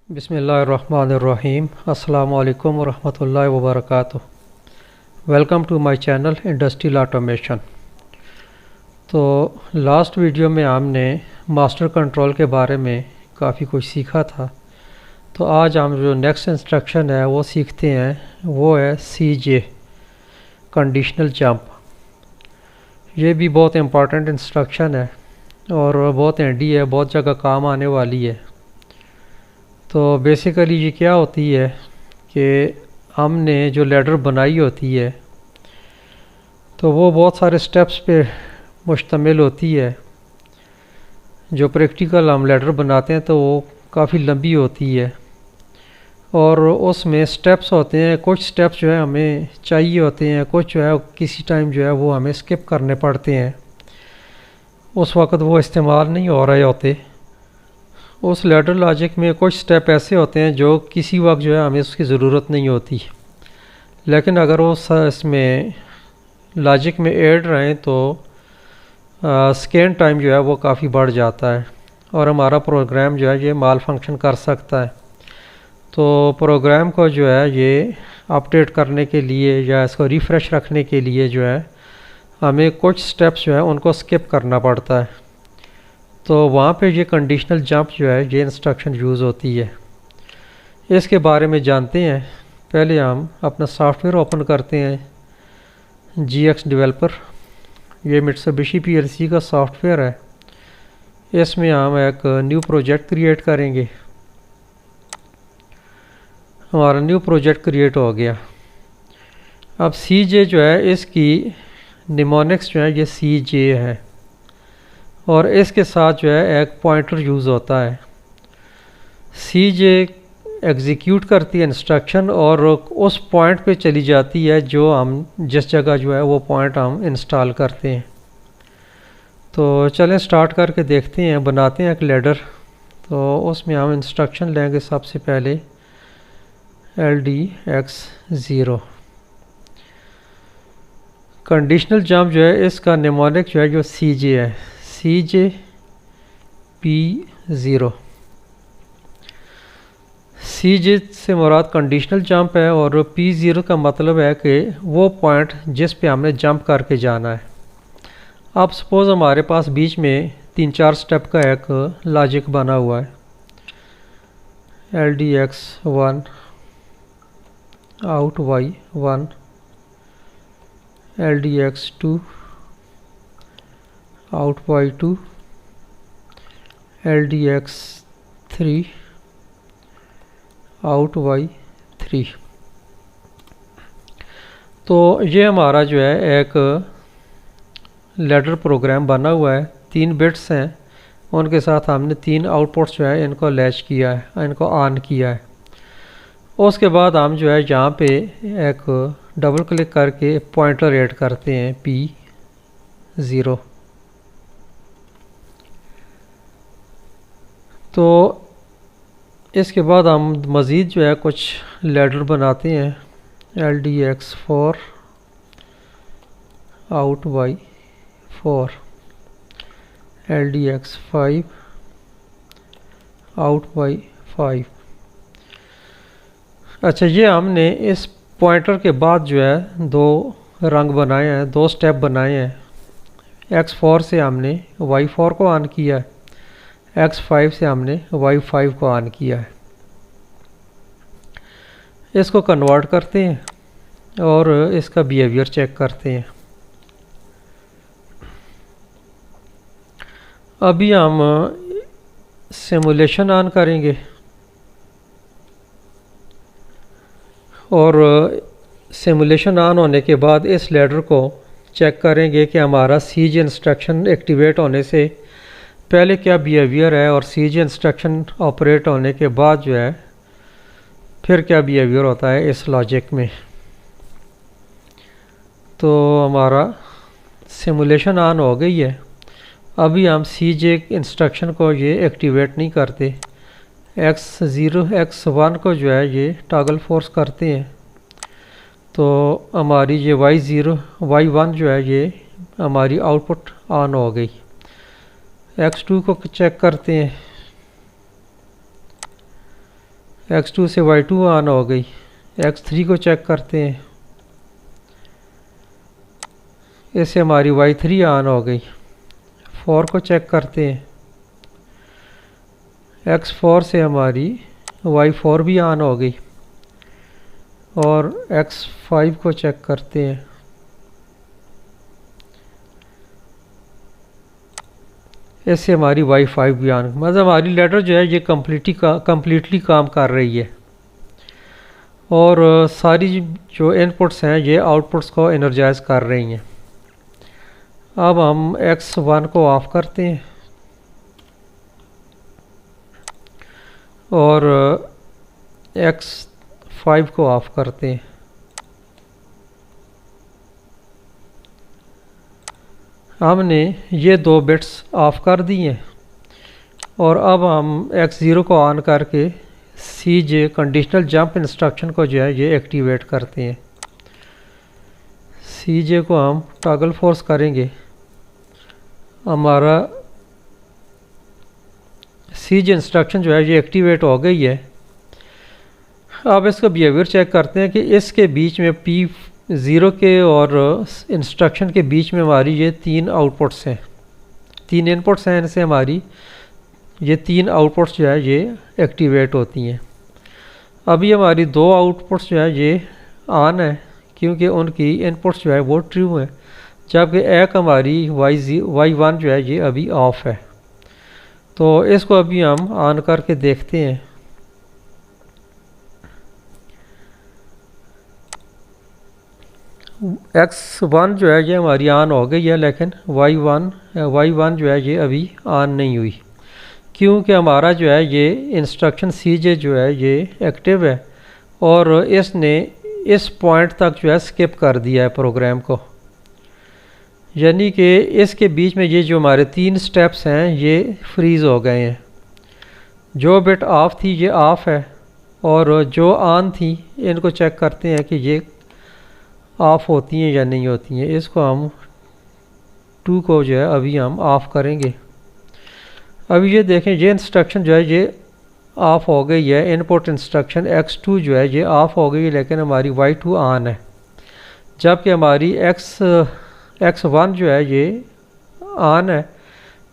बिस्मिल्लाहिर्रहमानिर्रहीम। अस्सलामु अलैकुम वरहमतुल्लाहि वबरकातुहू। Welcome to my channel industrial automation. तो लास्ट वीडियो में हमने मास्टर कंट्रोल के बारे में काफ़ी कुछ सीखा था। तो आज हम जो नेक्स्ट इंस्ट्रक्शन है वो सीखते हैं, वो है CJ कंडीशनल जंप। ये भी बहुत इम्पॉर्टेंट इंस्ट्रक्शन है और बहुत हैंडी है, बहुत जगह काम आने वाली है। तो बेसिकली ये क्या होती है कि हमने जो लैडर बनाई होती है तो वो बहुत सारे स्टेप्स पे मुश्तमिल होती है। जो प्रैक्टिकल हम लैडर बनाते हैं तो वो काफ़ी लंबी होती है और उसमें स्टेप्स होते हैं। कुछ स्टेप्स जो है हमें चाहिए होते हैं, कुछ जो है किसी टाइम जो है वो हमें स्किप करने पड़ते हैं, उस वक़्त वो इस्तेमाल नहीं हो रहे होते। उस लैडर लॉजिक में कुछ स्टेप ऐसे होते हैं जो किसी वक्त जो है हमें उसकी ज़रूरत नहीं होती, लेकिन अगर वो इसमें लॉजिक में ऐड रहें तो स्कैन टाइम जो है वो काफ़ी बढ़ जाता है और हमारा प्रोग्राम जो है ये माल फंक्शन कर सकता है। तो प्रोग्राम को जो है ये अपडेट करने के लिए या इसको रिफ़्रेश रखने के लिए जो है हमें कुछ स्टेप्स जो है उनको स्किप करना पड़ता है। तो वहाँ पे ये कंडीशनल जंप जो है ये इंस्ट्रक्शन यूज़ होती है। इसके बारे में जानते हैं। पहले हम अपना सॉफ्टवेयर ओपन करते हैं, GX डेवलपर। ये मित्सुबिशी PLC का सॉफ्टवेयर है। इसमें हम एक न्यू प्रोजेक्ट क्रिएट करेंगे। हमारा न्यू प्रोजेक्ट क्रिएट हो गया। अब CJ जो है इसकी निमोनिक्स जो है ये CJ है और इसके साथ जो है एक पॉइंटर यूज़ होता है। CJ एग्जीक्यूट करती है इंस्ट्रक्शन और उस पॉइंट पे चली जाती है जो हम जिस जगह जो है वो पॉइंट हम इंस्टॉल करते हैं। तो चलें स्टार्ट करके देखते हैं, बनाते हैं एक लैडर। तो उसमें हम इंस्ट्रक्शन लेंगे सबसे पहले LDX0। कंडीशनल जंप जो है इसका निमोनिक जो है जो CJ है, CJ P0। CJ से मुराद कंडीशनल जंप है और P0 का मतलब है कि वो पॉइंट जिस पे हमने जंप करके जाना है। अब सपोज़ हमारे पास बीच में 3-4 स्टेप का एक लॉजिक बना हुआ है। LDX1 out Y1, LDX2 out Y2, LDX3 out Y3। तो ये हमारा जो है एक लैडर प्रोग्राम बना हुआ है। 3 बिट्स हैं, उनके साथ हमने 3 आउटपुट्स जो है इनको लैच किया है, इनको ऑन किया है। उसके बाद हम जो है यहाँ पे एक डबल क्लिक करके पॉइंटर ऐड करते हैं P0। तो इसके बाद हम मज़ीद जो है कुछ लैडर बनाते हैं। LDX4 out Y4, LDX5 out Y5। अच्छा, ये हमने इस पॉइंटर के बाद जो है 2 रंग बनाए हैं, 2 स्टेप बनाए हैं। X4 से हमने Y4 को ऑन किया है, X5 से हमने Y5 को ऑन किया है। इसको कन्वर्ट करते हैं और इसका बिहेवियर चेक करते हैं। अभी हम सिमुलेशन ऑन करेंगे और सिमुलेशन ऑन होने के बाद इस लैडर को चेक करेंगे कि हमारा CJ इंस्ट्रक्शन एक्टिवेट होने से पहले क्या बिहेवियर है और CJ इंस्ट्रक्शन ऑपरेट होने के बाद जो है फिर क्या बिहेवियर होता है इस लॉजिक में। तो हमारा सिमुलेशन ऑन हो गई है। अभी हम CJ इंस्ट्रक्शन को ये एक्टिवेट नहीं करते। X0 X1 को जो है ये टॉगल फोर्स करते हैं। तो हमारी ये Y0 Y1 जो है ये हमारी आउटपुट ऑन हो गई। X2 को चेक करते हैं। X2 से Y2 ऑन हो गई। X3 को चेक करते हैं, इससे हमारी Y3 ऑन हो गई। 4 को चेक करते हैं, X4 से हमारी Y4 भी ऑन हो गई। और X5 को चेक करते हैं, इससे हमारी Y5 भी ऑन। मतलब हमारी लैडर जो है ये कम्प्लीटली काम कर रही है और सारी जो इनपुट्स हैं ये आउटपुट्स को एनर्जाइज कर रही हैं। अब हम X1 को ऑफ करते हैं और X5 को ऑफ करते हैं। हमने ये 2 बिट्स ऑफ कर दिए और अब हम X0 को ऑन करके CJ कंडीशनल जंप इंस्ट्रक्शन को जो है ये एक्टिवेट करते हैं। CJ को हम टॉगल फोर्स करेंगे, हमारा CJ इंस्ट्रक्शन जो है ये एक्टिवेट हो गई है। अब इसका बिहेवियर चेक करते हैं कि इसके बीच में P0 के और इंस्ट्रक्शन के बीच में हमारी ये 3 आउटपुट्स हैं, 3 इनपुट्स हैं, इनसे हमारी ये 3 आउटपुट्स जो है ये एक्टिवेट होती हैं। अभी हमारी 2 आउटपुट्स जो है ये ऑन है क्योंकि उनकी इनपुट्स जो है वो ट्रू है, जबकि एक हमारी Y1 जो है ये अभी ऑफ है। तो इसको अभी हम ऑन करके देखते हैं। X1 जो है ये हमारी ऑन हो गई है, लेकिन Y1 जो है ये अभी ऑन नहीं हुई क्योंकि हमारा जो है ये इंस्ट्रक्शन CJ जो है ये एक्टिव है और इसने इस पॉइंट तक जो है स्किप कर दिया है प्रोग्राम को। यानी कि इसके बीच में ये जो हमारे 3 स्टेप्स हैं ये फ्रीज़ हो गए हैं। जो बिट ऑफ थी ये ऑफ है और जो ऑन थी इनको चेक करते हैं कि ये ऑफ़ होती हैं या नहीं होती हैं। इसको हम 2 को जो है अभी हम ऑफ़ करेंगे। अभी ये देखें ये इंस्ट्रक्शन जो है ये ऑफ़ हो गई है, इनपुट इंस्ट्रक्शन X2 जो है ये ऑफ़ हो गई है, लेकिन हमारी Y2 ऑन है, जबकि हमारी X1 जो है ये ऑन है,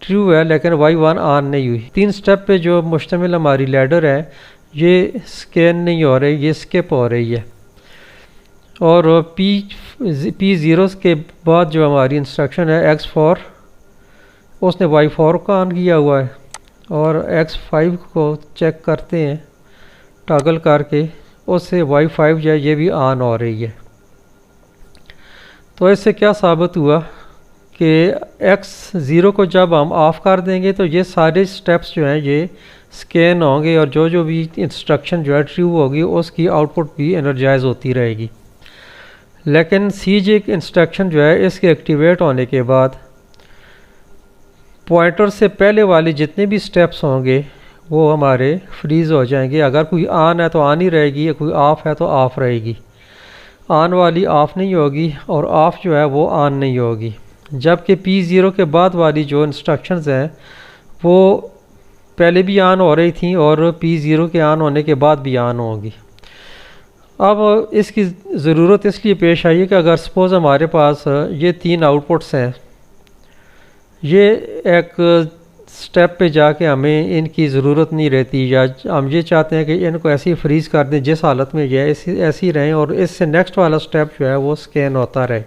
ट्रू है, लेकिन Y1 ऑन नहीं हुई। 3 स्टेप पे जो मुश्तमिल हमारी लैडर है ये स्कैन नहीं हो रही, ये स्किप हो रही है। और P0 के बाद जो हमारी इंस्ट्रक्शन है X4 उसने Y4 को ऑन किया हुआ है और X5 को चेक करते हैं टॉगल करके, उससे Y5 जो है ये भी ऑन हो रही है। तो इससे क्या साबित हुआ कि X0 को जब हम ऑफ़ कर देंगे तो ये सारे स्टेप्स जो हैं ये स्कैन होंगे और जो भी इंस्ट्रक्शन जो है ट्रू होगी उसकी आउटपुट भी एनर्जाइज होती रहेगी। लेकिन CJ इंस्ट्रक्शन जो है इसके एक्टिवेट होने के बाद पॉइंटर से पहले वाले जितने भी स्टेप्स होंगे वो हमारे फ्रीज़ हो जाएंगे। अगर कोई ऑन है तो ऑन ही रहेगी, कोई ऑफ़ है तो ऑफ़ रहेगी। ऑन वाली ऑफ़ नहीं होगी और ऑफ़ जो है वो ऑन नहीं होगी। जबकि P0 के बाद वाली जो इंस्ट्रक्शंस हैं वो पहले भी ऑन हो रही थी और P0 के ऑन होने के बाद भी ऑन होगी। अब इसकी ज़रूरत इसलिए पेश आई है कि अगर सपोज़ हमारे पास ये 3 आउटपुट्स हैं, ये एक स्टेप पे जाके हमें इनकी ज़रूरत नहीं रहती या हम ये चाहते हैं कि इनको ऐसे ही फ्रीज़ कर दें जिस हालत में ये ऐसी रहें और इससे नेक्स्ट वाला स्टेप जो है वो स्कैन होता रहे,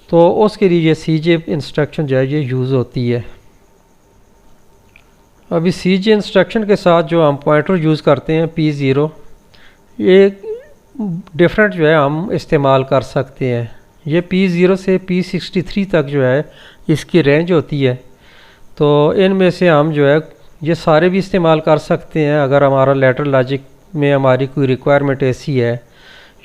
तो उसके लिए ये CJ इंस्ट्रक्शन जो है ये यूज़ होती है। अभी CJ इंस्ट्रक्शन के साथ जो हम पॉइंटर यूज़ करते हैं P0, ये डिफरेंट जो है हम इस्तेमाल कर सकते हैं। ये P0 से P63 तक जो है इसकी रेंज होती है, तो इनमें से हम जो है ये सारे भी इस्तेमाल कर सकते हैं। अगर हमारा लैडर लॉजिक में हमारी कोई रिक्वायरमेंट ऐसी है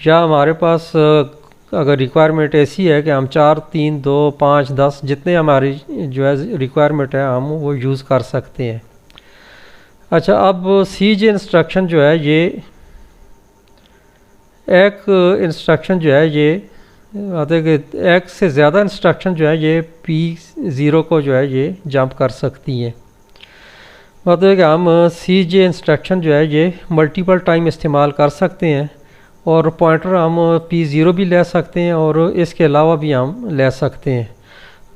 या हमारे पास अगर रिक्वायरमेंट ऐसी है कि हम 4, 3, 2, 5, 10 जितने हमारी जो है रिक्वायरमेंट है हम वो यूज़ कर सकते हैं। अच्छा, अब CJ इंस्ट्रक्शन जो है ये एक इंस्ट्रक्शन जो है ये एक से ज़्यादा इंस्ट्रक्शन जो है ये P0 को जो है ये जंप कर सकती हैं। मतलब है कि हम CJ इंस्ट्रक्शन जो है ये मल्टीपल टाइम इस्तेमाल कर सकते हैं, और पॉइंटर हम P0 भी ले सकते हैं और इसके अलावा भी हम ले सकते हैं।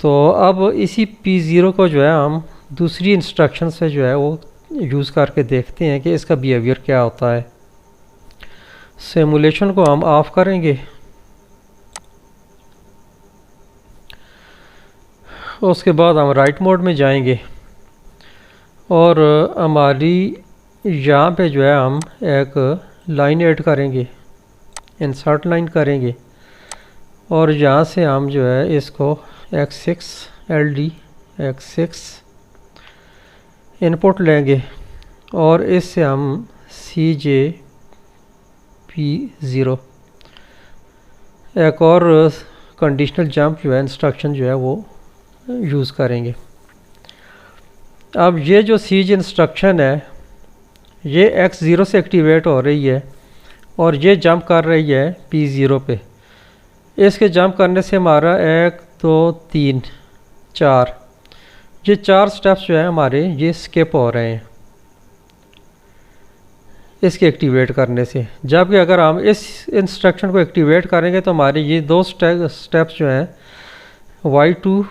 तो अब इसी P0 को जो है हम दूसरी इंस्ट्रक्शन से जो है वो यूज़ करके देखते हैं कि इसका बिहेवियर क्या होता है। सिमुलेशन को हम ऑफ़ करेंगे, उसके बाद हम राइट मोड में जाएंगे और हमारी यहाँ पे जो है हम एक लाइन ऐड करेंगे, इंसर्ट लाइन करेंगे, और यहाँ से हम जो है इसको X6 LD X6 इनपुट लेंगे और इससे हम CJ P0 एक और कंडीशनल जंप जो है इंस्ट्रक्शन जो है वो यूज़ करेंगे। अब ये जो CJ इंस्ट्रक्शन है ये X0 से एक्टिवेट हो रही है और ये जंप कर रही है P0 पे। इसके जंप करने से हमारा 1 2 3 4 ये 4 स्टेप्स जो है हमारे ये स्किप हो रहे हैं इसके एक्टिवेट करने से। जबकि अगर हम इस इंस्ट्रक्शन को एक्टिवेट करेंगे तो हमारे ये 2 स्टेप्स जो हैं Y2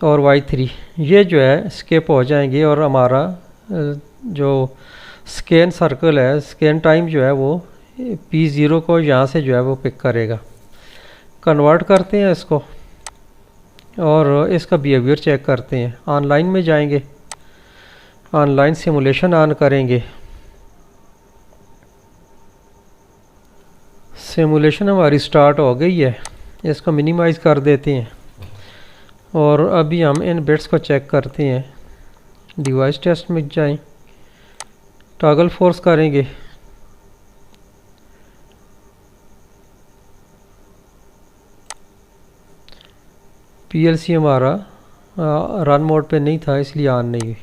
और Y3 ये जो है स्किप हो जाएंगे और हमारा जो स्कैन सर्कल है, स्कैन टाइम जो है वो P0 को यहाँ से जो है वो पिक करेगा। कन्वर्ट करते हैं इसको और इसका बिहेवियर चेक करते हैं। ऑनलाइन में जाएंगे, ऑनलाइन सिमुलेशन ऑन करेंगे। सिमुलेशन हमारी स्टार्ट हो गई है, इसको मिनिमाइज़ कर देते हैं और अभी हम इन बिट्स को चेक करते हैं। डिवाइस टेस्ट में जाएं, टॉगल फोर्स करेंगे, PLC हमारा रन मोड पे नहीं था इसलिए ऑन नहीं हुई।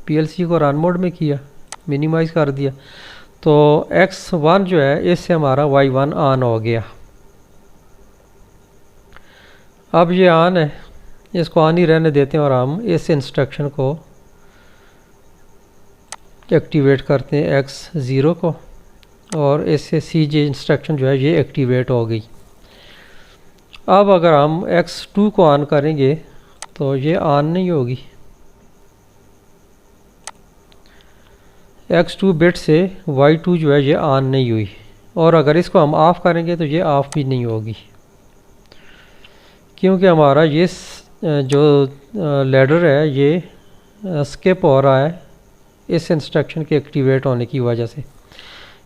PLC को रन मोड में किया, मिनिमाइज़ कर दिया तो X1 जो है इससे हमारा Y1 ऑन हो गया। अब ये ऑन है, इसको ऑन ही रहने देते हैं और हम इस इंस्ट्रक्शन को एक्टिवेट करते हैं X0 को, और इससे CJ इंस्ट्रक्शन जो है ये एक्टिवेट हो गई। अब अगर हम X2 को ऑन करेंगे तो ये ऑन नहीं होगी। X2 बिट से Y2 जो है ये ऑन नहीं हुई, और अगर इसको हम ऑफ़ करेंगे तो ये ऑफ़ भी नहीं होगी, क्योंकि हमारा ये जो लैडर है ये स्किप हो रहा है इस इंस्ट्रक्शन के एक्टिवेट होने की वजह से।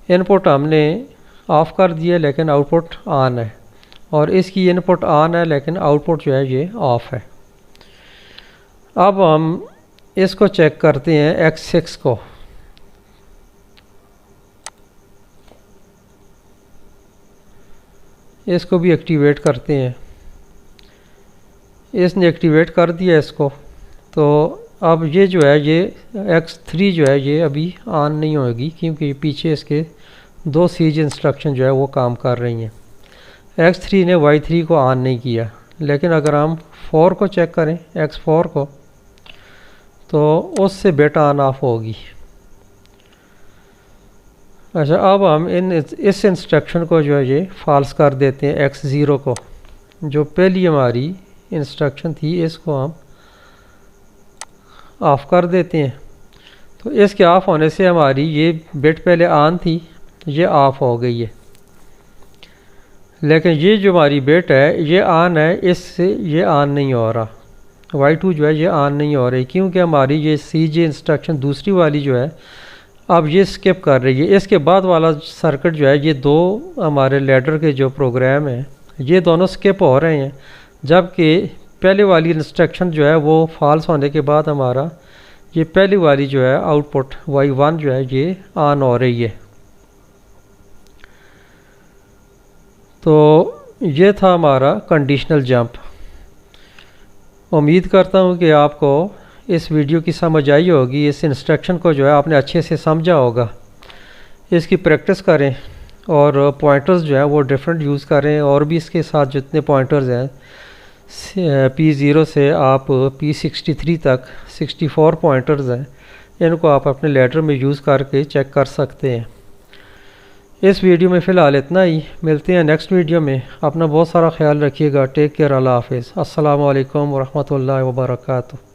इनपुट हमने ऑफ़ कर दिया लेकिन आउटपुट ऑन है, और इसकी इनपुट ऑन है लेकिन आउटपुट जो है ये ऑफ़ है। अब हम इसको चेक करते हैं X6 को। इसको भी एक्टिवेट करते हैं, इसने एक्टिवेट कर दिया इसको। तो अब ये जो है ये X3 जो है ये अभी ऑन नहीं होगी, क्योंकि पीछे इसके 2 CJ इंस्ट्रक्शन जो है वो काम कर रही हैं। X3 ने Y3 को ऑन नहीं किया, लेकिन अगर हम 4 को चेक करें X4 को तो उससे बिट ऑन ऑफ होगी। अच्छा, अब हम इस इंस्ट्रक्शन को जो है ये फॉल्स कर देते हैं। X0 को, जो पहली हमारी इंस्ट्रक्शन थी, इसको हम ऑफ़ कर देते हैं। तो इसके ऑफ़ होने से हमारी ये बिट पहले ऑन थी, ये ऑफ़ हो गई है, लेकिन ये जो हमारी बिट है ये ऑन है, इससे ये ऑन नहीं हो रहा। Y2 जो है ये ऑन नहीं हो रही, क्योंकि हमारी ये CJ इंस्ट्रक्शन दूसरी वाली जो है अब ये स्किप कर रही है। इसके बाद वाला सर्किट जो है ये 2 हमारे लैडर के जो प्रोग्राम हैं ये दोनों स्किप हो रहे हैं, जबकि पहले वाली इंस्ट्रक्शन जो है वो फॉल्स होने के बाद हमारा ये पहली वाली जो है आउटपुट Y1 जो है ये ऑन हो रही है। तो ये था हमारा कंडीशनल जंप। उम्मीद करता हूँ कि आपको इस वीडियो की समझ आई होगी। इस इंस्ट्रक्शन को जो है आपने अच्छे से समझा होगा। इसकी प्रैक्टिस करें और पॉइंटर्स जो है वो डिफरेंट यूज़ करें, और भी इसके साथ जितने पॉइंटर्स हैं P0 से आप P63 तक 64 पॉइंटर्स हैं, इनको आप अपने लेटर में यूज़ करके चेक कर सकते हैं। इस वीडियो में फ़िलहाल इतना ही, मिलते हैं नेक्स्ट वीडियो में। अपना बहुत सारा ख्याल रखिएगा। टेक केयर, अल्लाह हाफिज़। अस्सलामु अलैकुम वरहमतुल्लाहि वबरकातुहू।